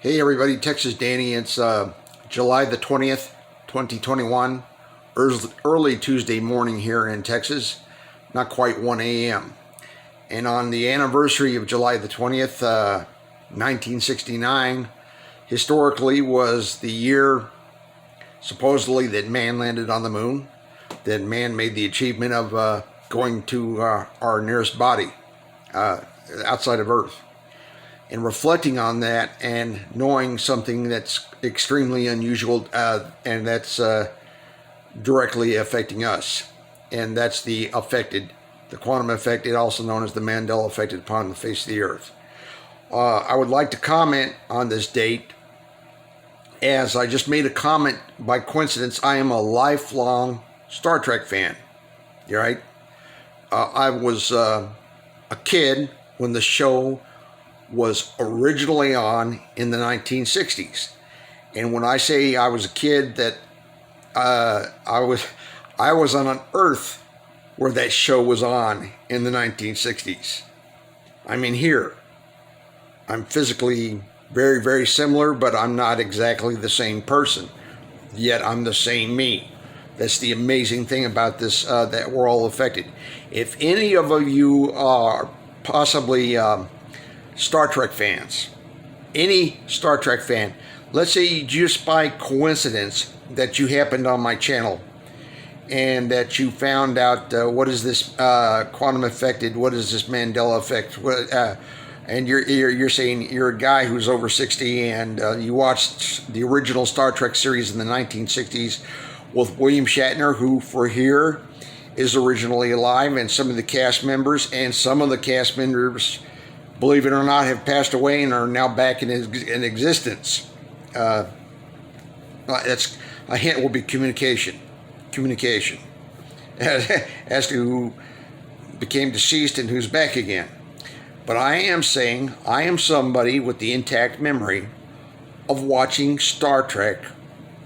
Hey everybody, Texas Danny. It's July the 20th, 2021, early Tuesday morning here in Texas, not quite 1 a.m. And on the anniversary of July the 20th, 1969, historically was the year supposedly that man landed on the moon, that man made the achievement of going to our nearest body outside of Earth. And reflecting on that and knowing something that's extremely unusual and that's directly affecting us, and that's the quantum effect, also known as the Mandela effect upon the face of the earth. I would like to comment on this date, as I just made a comment by coincidence. I am a lifelong Star Trek fan. You right? I was a kid when the show was originally on in the 1960s. And when I say I was a kid, that I was on an Earth where that show was on in the 1960s. I mean, here I'm physically very, very similar, but I'm not exactly the same person. Yet I'm the same me. That's the amazing thing about this, that we're all affected. If any of you are possibly Star Trek fans, any Star Trek fan, let's say just by coincidence that you happened on my channel and that you found out what is this quantum affected, what is this Mandela effect, and you're saying you're a guy who's over 60 and you watched the original Star Trek series in the 1960s with William Shatner, who for here is originally alive, and some of the cast members, believe it or not, have passed away and are now back in existence. That's a hint. Will be communication as to who became deceased and who's back again. But I am saying I am somebody with the intact memory of watching Star Trek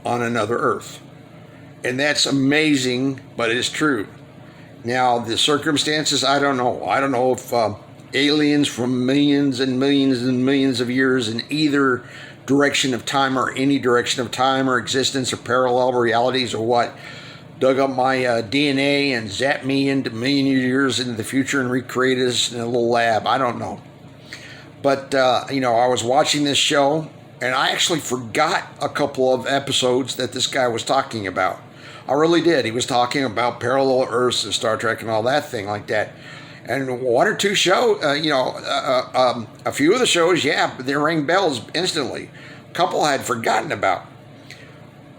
on another Earth, and that's amazing, but it's true. Now the circumstances, I don't know if aliens from millions and millions and millions of years in either direction of time, or any direction of time or existence, or parallel realities, or what, dug up my DNA and zapped me into million years into the future and recreated us in a little lab. I don't know. But, I was watching this show and I actually forgot a couple of episodes that this guy was talking about. I really did. He was talking about parallel Earths and Star Trek and all that thing like that. And one or two shows, a few of the shows, they rang bells instantly. A couple I had forgotten about.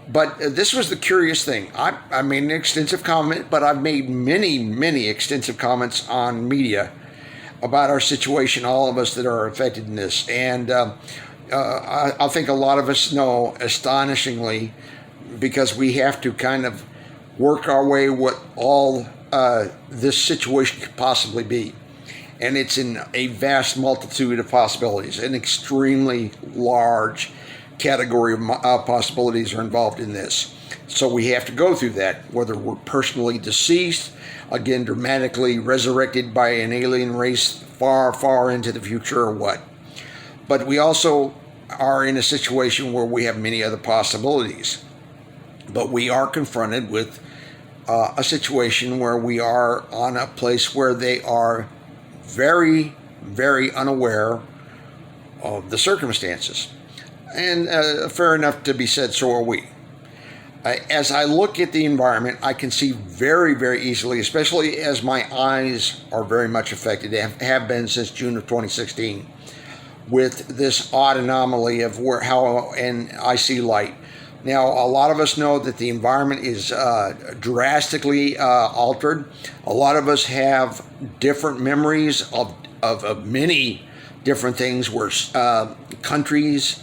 But this was the curious thing. I made an extensive comment, but I've made many, many extensive comments on media about our situation, all of us that are affected in this. And I think a lot of us know, astonishingly, because we have to kind of work our way what all this situation could possibly be. And it's in a vast multitude of possibilities. An extremely large category of possibilities are involved in this. So we have to go through that, whether we're personally deceased, again, dramatically resurrected by an alien race far, far into the future, or what. But we also are in a situation where we have many other possibilities. But we are confronted with a situation where we are on a place where they are very, very unaware of the circumstances. And fair enough to be said, so are we. As I look at the environment, I can see very, very easily, especially as my eyes are very much affected, have been since June of 2016, with this odd anomaly of how I see light. Now, a lot of us know that the environment is drastically altered. A lot of us have different memories of many different things, where countries,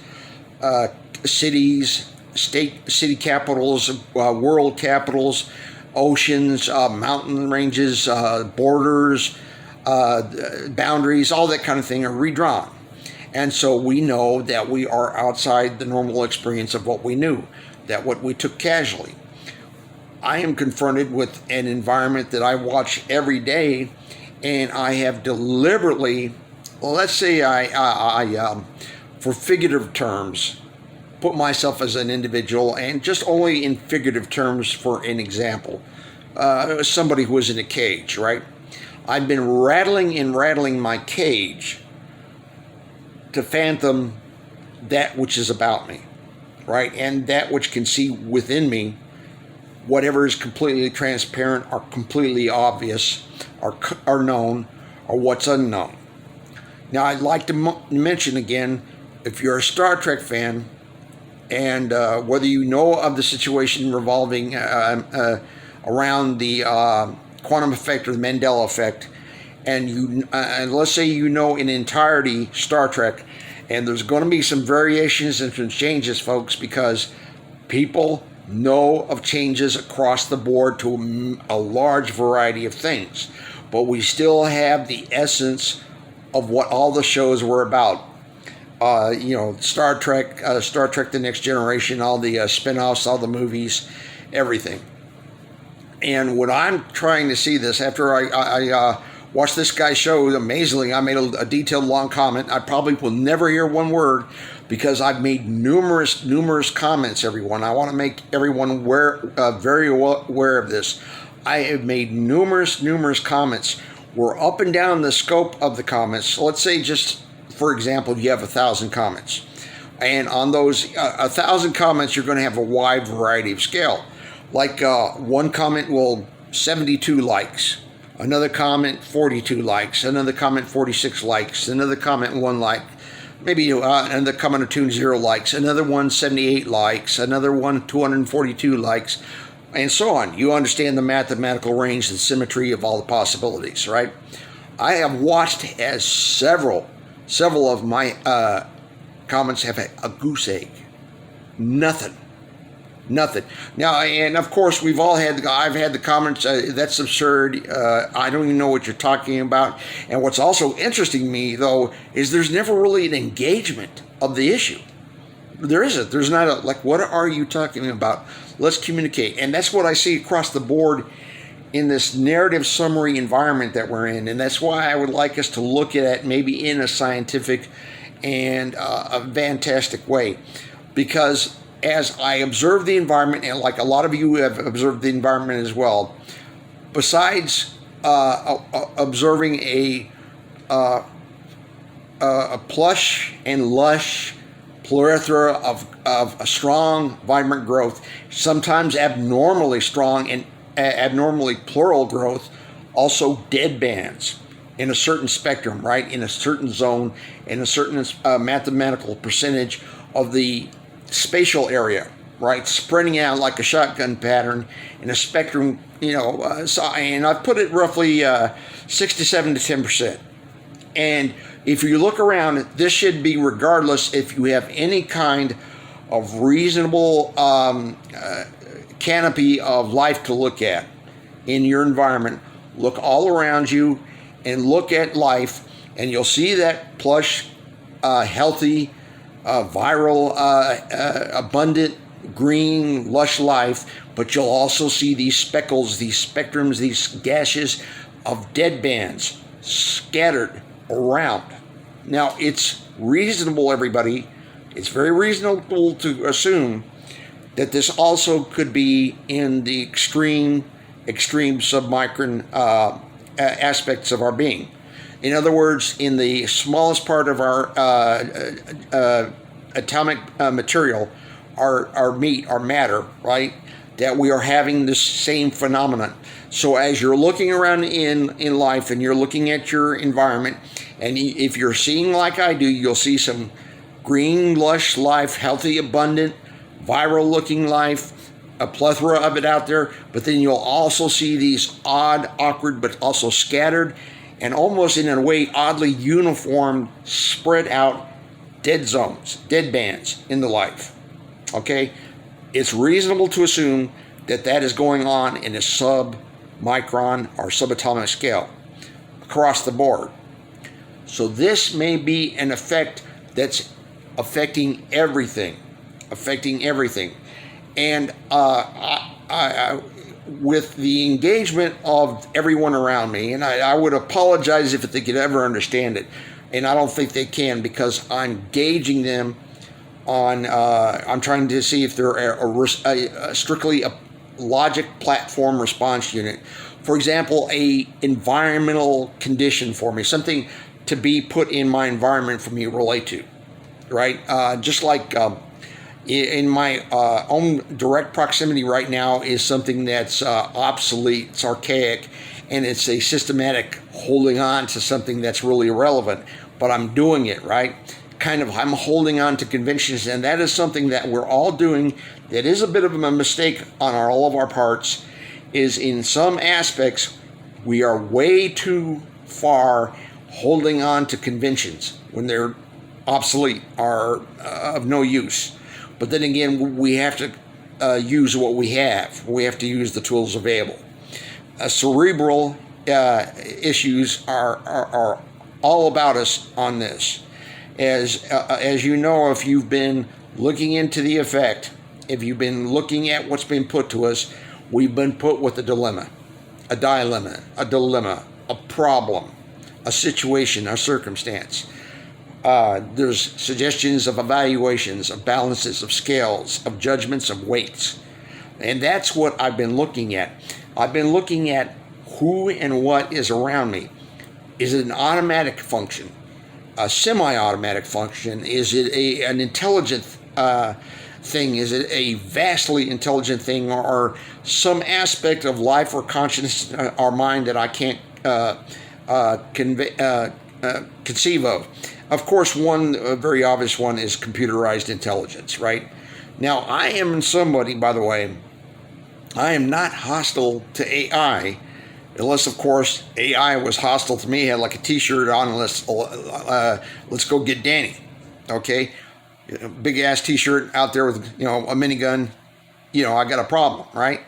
cities, city capitals, world capitals, oceans, mountain ranges, borders, boundaries, all that kind of thing are redrawn. And so we know that we are outside the normal experience of what we knew, that what we took casually. I am confronted with an environment that I watch every day, and I have deliberately, let's say I for figurative terms, put myself as an individual, and just only in figurative terms for an example. Somebody who was in a cage, right? I've been rattling and rattling my cage to fathom that which is about me, right? And that which can see within me whatever is completely transparent or completely obvious or known or what's unknown. Now, I'd like to mention again, if you're a Star Trek fan, and whether you know of the situation revolving around the quantum effect or the Mandela effect, and let's say you know in entirety Star Trek, and there's going to be some variations and some changes, folks, because people know of changes across the board to a large variety of things, but we still have the essence of what all the shows were about. Star Trek, The Next Generation, all the spin-offs, all the movies, everything. And when I'm trying to see this, after I watched this guy's show, amazingly, I made a detailed, long comment. I probably will never hear one word because I've made numerous comments, everyone. I want to make everyone very well aware of this. I have made numerous comments. We're up and down the scope of the comments. So let's say just, for example, you have 1,000 comments. And on those 1,000 comments, you're going to have a wide variety of scale. Like one comment will 72 likes, another comment 42 likes, another comment 46 likes, another comment 1 like, maybe another comment or 2 0 likes, another one 78 likes, another one 242 likes, and so on. You understand the mathematical range and symmetry of all the possibilities, right? I have watched as several of my comments have a goose egg. Nothing. Now, and of course, I've had the comments, that's absurd. I don't even know what you're talking about. And what's also interesting to me, though, is there's never really an engagement of the issue. There isn't. There's not like, what are you talking about? Let's communicate. And that's what I see across the board in this narrative summary environment that we're in. And that's why I would like us to look at it maybe in a scientific and a fantastic way. Because as I observe the environment, and like a lot of you have observed the environment as well, besides observing a plush and lush plethora of a strong, vibrant growth, sometimes abnormally strong and abnormally plural growth, also dead bands in a certain spectrum, right? In a certain zone, in a certain mathematical percentage of the spatial area, right? Spreading out like a shotgun pattern in a spectrum, and I've put it roughly 67 to 10%. And if you look around, this should be regardless if you have any kind of reasonable canopy of life to look at in your environment. Look all around you and look at life, and you'll see that plush, healthy, viral, abundant, green, lush life, but you'll also see these speckles, these spectrums, these gashes of dead bands scattered around. Now, it's reasonable, everybody, it's very reasonable to assume that this also could be in the extreme submicron aspects of our being. In other words, in the smallest part of our atomic material, our meat, our matter, right, that we are having this same phenomenon. So as you're looking around in life and you're looking at your environment, and if you're seeing like I do, you'll see some green, lush life, healthy, abundant, viral-looking life, a plethora of it out there, but then you'll also see these odd, awkward, but also scattered, and almost in a way oddly uniform, spread out dead zones, dead bands in the life. Okay? It's reasonable to assume that that is going on in a sub-micron or subatomic scale across the board. So this may be an effect that's affecting everything. And with the engagement of everyone around me, and I would apologize if they could ever understand it, And I don't think they can, because I'm gauging them on, I'm trying to see if they're a strictly a logic platform response unit. For example, a environmental condition for me, something to be put in my environment for me to relate to, right? Just like in my own direct proximity right now is something that's obsolete, it's archaic, and it's a systematic holding on to something that's really irrelevant, but I'm doing it, right? I'm holding on to conventions, and that is something that we're all doing that is a bit of a mistake on all of our parts, is in some aspects we are way too far holding on to conventions when they're obsolete, are of no use. But then again, we have to use what we have. We have to use the tools available. Cerebral issues are all about us on this. As you know, if you've been looking into the effect, if you've been looking at what's been put to us, we've been put with a dilemma, a dilemma, a problem, a situation, a circumstance. There's suggestions of evaluations, of balances, of scales, of judgments, of weights. And that's what I've been looking at. I've been looking at who and what is around me. Is it an automatic function? A semi-automatic function? Is it an intelligent thing? Is it a vastly intelligent thing, or some aspect of life or consciousness or mind that I can't conceive of? Of course, one very obvious one is computerized intelligence, right? Now, I am somebody, by the way, I am not hostile to AI, unless, of course, AI was hostile to me, had like a T-shirt on, let's go get Danny, okay? Big ass T-shirt out there with, a minigun, I got a problem, right?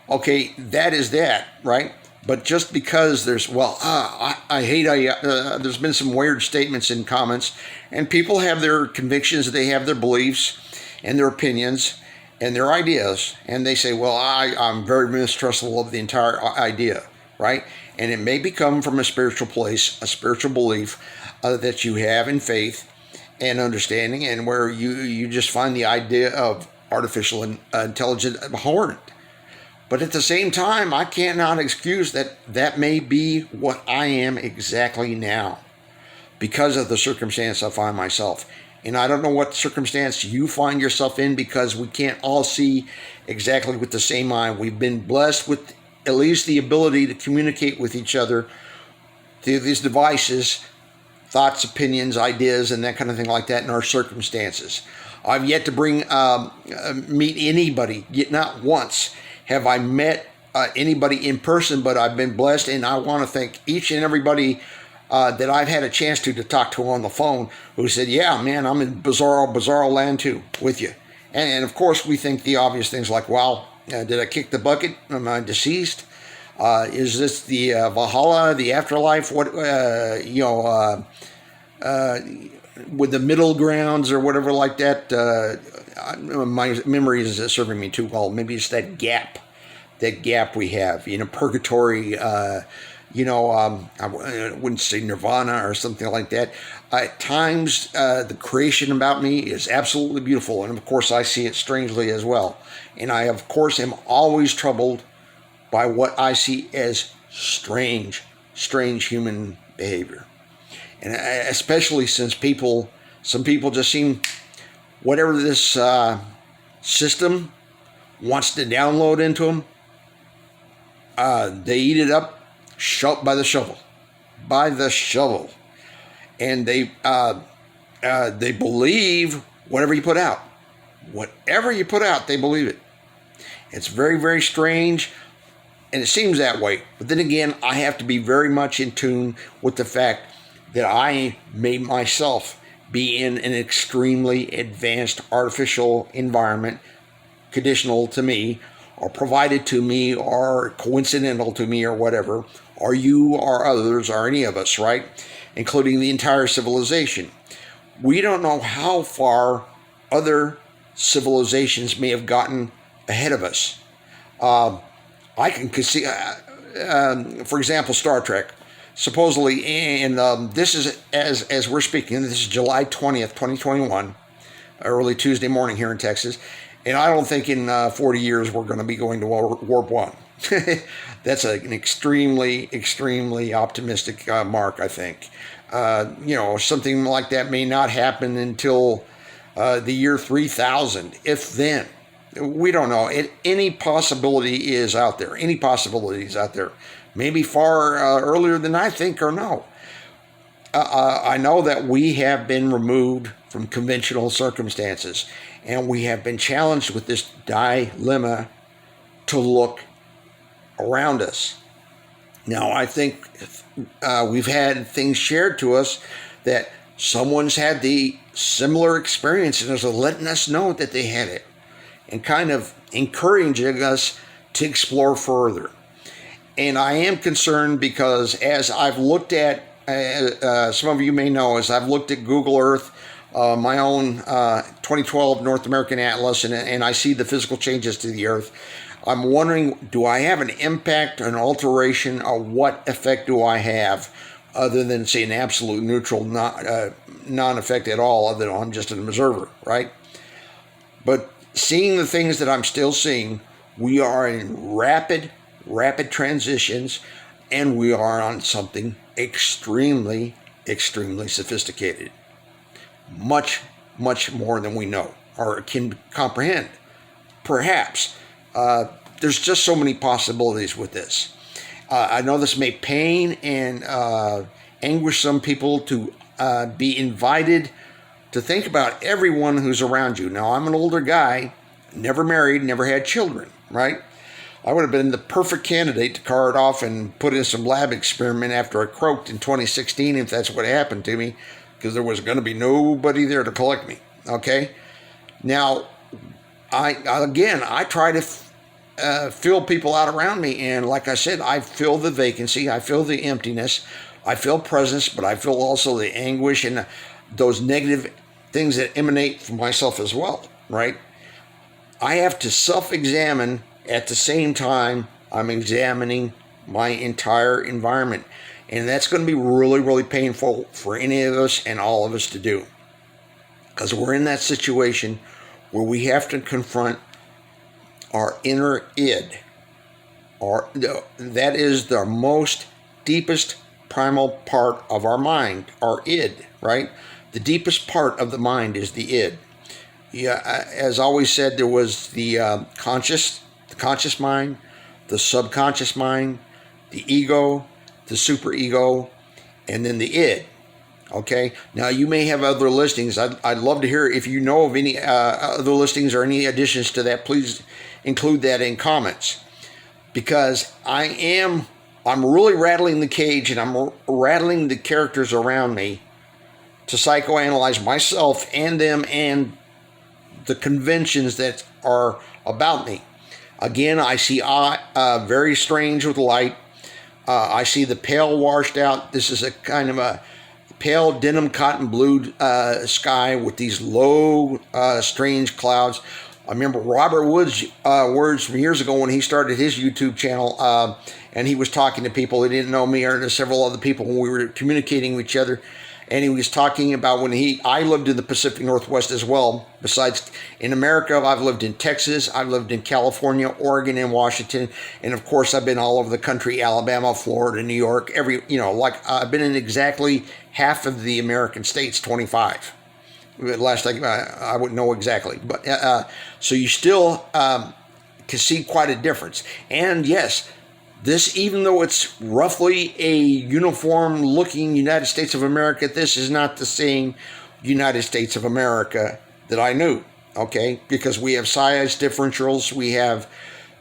Okay, that is that, right? But just because there's, I hate there's been some weird statements in comments, and people have their convictions, they have their beliefs and their opinions and their ideas, and they say, I'm very mistrustful of the entire idea, right? And it may become from a spiritual place, a spiritual belief that you have in faith and understanding, and where you just find the idea of artificial intelligence abhorrent. But at the same time, I cannot excuse that may be what I am exactly now because of the circumstance I find myself. And I don't know what circumstance you find yourself in, because we can't all see exactly with the same eye. We've been blessed with at least the ability to communicate with each other through these devices, thoughts, opinions, ideas, and that kind of thing like that in our circumstances. I've yet to meet anybody, yet not once have I met anybody in person, but I've been blessed, and I want to thank each and everybody that I've had a chance to talk to on the phone who said, yeah, man, I'm in bizarro land too with you. And of course, we think the obvious things like, did I kick the bucket? Am I deceased? Is this the Valhalla, the afterlife? What, with the middle grounds or whatever like that? My memory is serving me too well. Maybe it's that gap we have, purgatory, I wouldn't say nirvana or something like that. At times, the creation about me is absolutely beautiful. And of course, I see it strangely as well. And I, of course, am always troubled by what I see as strange human behavior. And especially since some people just seem, whatever this system wants to download into them, they eat it up by the shovel. And they believe whatever you put out. Whatever you put out, they believe it. It's very, very strange, and it seems that way. But then again, I have to be very much in tune with the fact that I may myself be in an extremely advanced artificial environment, conditional to me, or provided to me, or coincidental to me, or whatever, or you, or others, or any of us, right? Including the entire civilization. We don't know how far other civilizations may have gotten ahead of us. I can see, for example, Star Trek. supposedly, and this is as we're speaking. This is July 20th, 2021, early Tuesday morning here in Texas, and I don't think in 40 years we're going to be going to Warp 1. That's an extremely optimistic mark, I think. Something like that may not happen until the year 3000, if then. We don't know. Any possibility is out there. Any possibilities out there. Maybe far earlier than I think or no. I know that we have been removed from conventional circumstances, and we have been challenged with this dilemma to look around us. Now, I think we've had things shared to us that someone's had the similar experience and is letting us know that they had it and kind of encouraging us to explore further. And I am concerned because as I've looked at, some of you may know, as I've looked at Google Earth, my own 2012 North American Atlas, and I see the physical changes to the Earth, I'm wondering, do I have an impact, an alteration, or what effect do I have other than, say, an absolute neutral, non-effect at all, other than I'm just an observer, right? But seeing the things that I'm still seeing, we are in rapid transitions, and we are on something extremely sophisticated. Much more than we know or can comprehend. Perhaps. There's just so many possibilities with this. I know this may pain and anguish some people to be invited to think about everyone who's around you. Now, I'm an older guy, never married, never had children, right? I would have been the perfect candidate to cart off and put in some lab experiment after I croaked in 2016, if that's what happened to me, because there was going to be nobody there to collect me, okay? Now, I try to fill people out around me, and like I said, I feel the vacancy, I feel the emptiness, I feel presence, but I feel also the anguish and those negative things that emanate from myself as well, right? I have to self-examine at the same time I'm examining my entire environment, and that's going to be really painful for any of us and all of us to do, because we're in that situation where we have to confront our inner id, that is the most deepest primal part of our mind, our id, right? The deepest part of the mind is the id. Yeah, as always said, there was the conscious mind, the subconscious mind, the ego, the superego, and then the id. Okay. Now you may have other listings. I'd love to hear if you know of any other listings or any additions to that. Please include that in comments, because I'm really rattling the cage and I'm rattling the characters around me to psychoanalyze myself and them and the conventions that are about me. Again, I see very strange with light. I see the pale washed out. This is a kind of a pale denim cotton blue sky with these low, strange clouds. I remember Robert Wood's words from years ago when he started his YouTube channel, and he was talking to people who didn't know me or to several other people when we were communicating with each other. And he was talking about I lived in the Pacific Northwest as well. Besides in America, I've lived in Texas, I've lived in California, Oregon, and Washington. And of course, I've been all over the country, Alabama, Florida, New York, I've been in exactly half of the American states, 25. Last I wouldn't know exactly. But so you still can see quite a difference. And yes, this, even though it's roughly a uniform looking United States of America, this is not the same United States of America that I knew, okay? Because we have size differentials, we have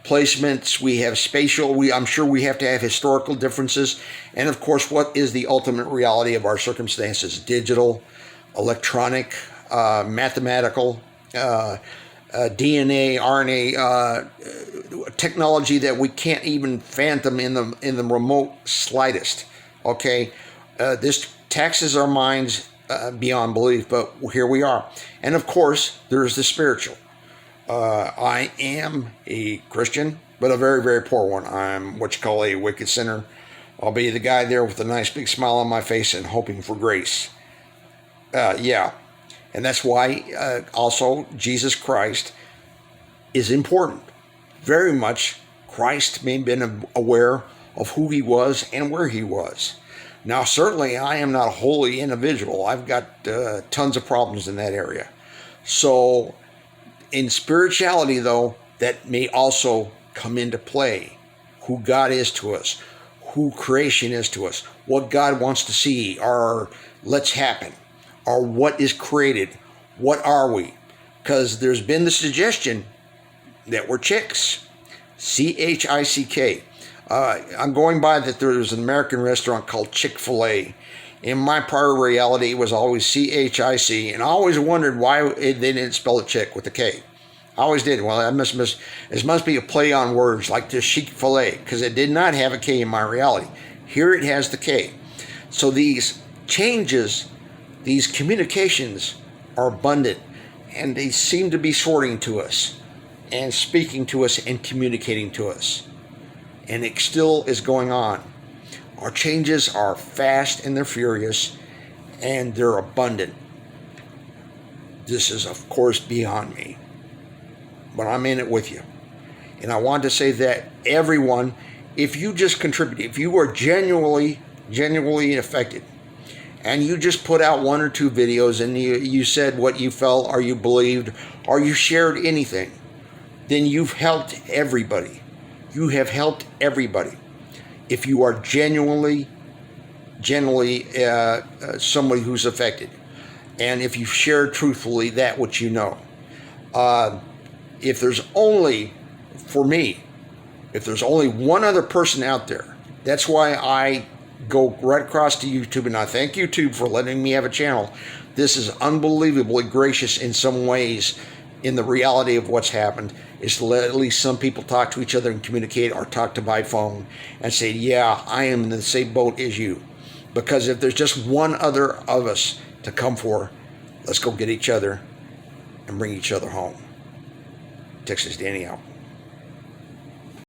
placements, we have spatial, I'm sure we have to have historical differences. And of course, what is the ultimate reality of our circumstances? Digital, electronic, mathematical, DNA, RNA, technology that we can't even fathom in the remote slightest. Okay, this taxes our minds beyond belief, but here we are. And of course, there's the spiritual. I am a Christian, but a very poor one. I'm what you call a wicked sinner. I'll be the guy there with a nice big smile on my face and hoping for grace. Yeah. And that's why also Jesus Christ is important. Very much Christ may have been aware of who he was and where he was. Now, certainly I am not a holy individual. I've got tons of problems in that area. So in spirituality, though, that may also come into play. Who God is to us, who creation is to us, what God wants to see, or let's happen, or what is created, what are we? Because there's been the suggestion that we're chicks, C-H-I-C-K. I'm going by that there's an American restaurant called Chick-fil-A. In my prior reality, it was always C-H-I-C, and I always wondered why they didn't spell it chick with a K. I always did. Well, it must be a play on words like the Chick-fil-A, because it did not have a K in my reality. Here it has the K. So these changes, these communications are abundant, and they seem to be sorting to us and speaking to us and communicating to us. And it still is going on. Our changes are fast and they're furious, and they're abundant. This is, of course, beyond me. But I'm in it with you. And I want to say that everyone, if you just contribute, if you are genuinely affected, and you just put out one or two videos and you said what you felt or you believed or you shared anything, then you've helped everybody. You have helped everybody. If you are genuinely somebody who's affected, and if you share truthfully that which you know. If there's only, for me, if there's only one other person out there, that's why I go right across to YouTube, and I thank YouTube for letting me have a channel. This is unbelievably gracious in some ways in the reality of what's happened, is to let at least some people talk to each other and communicate, or talk to by phone and say, yeah, I am in the same boat as you. Because if there's just one other of us to come for, let's go get each other and bring each other home. Texas Danny out.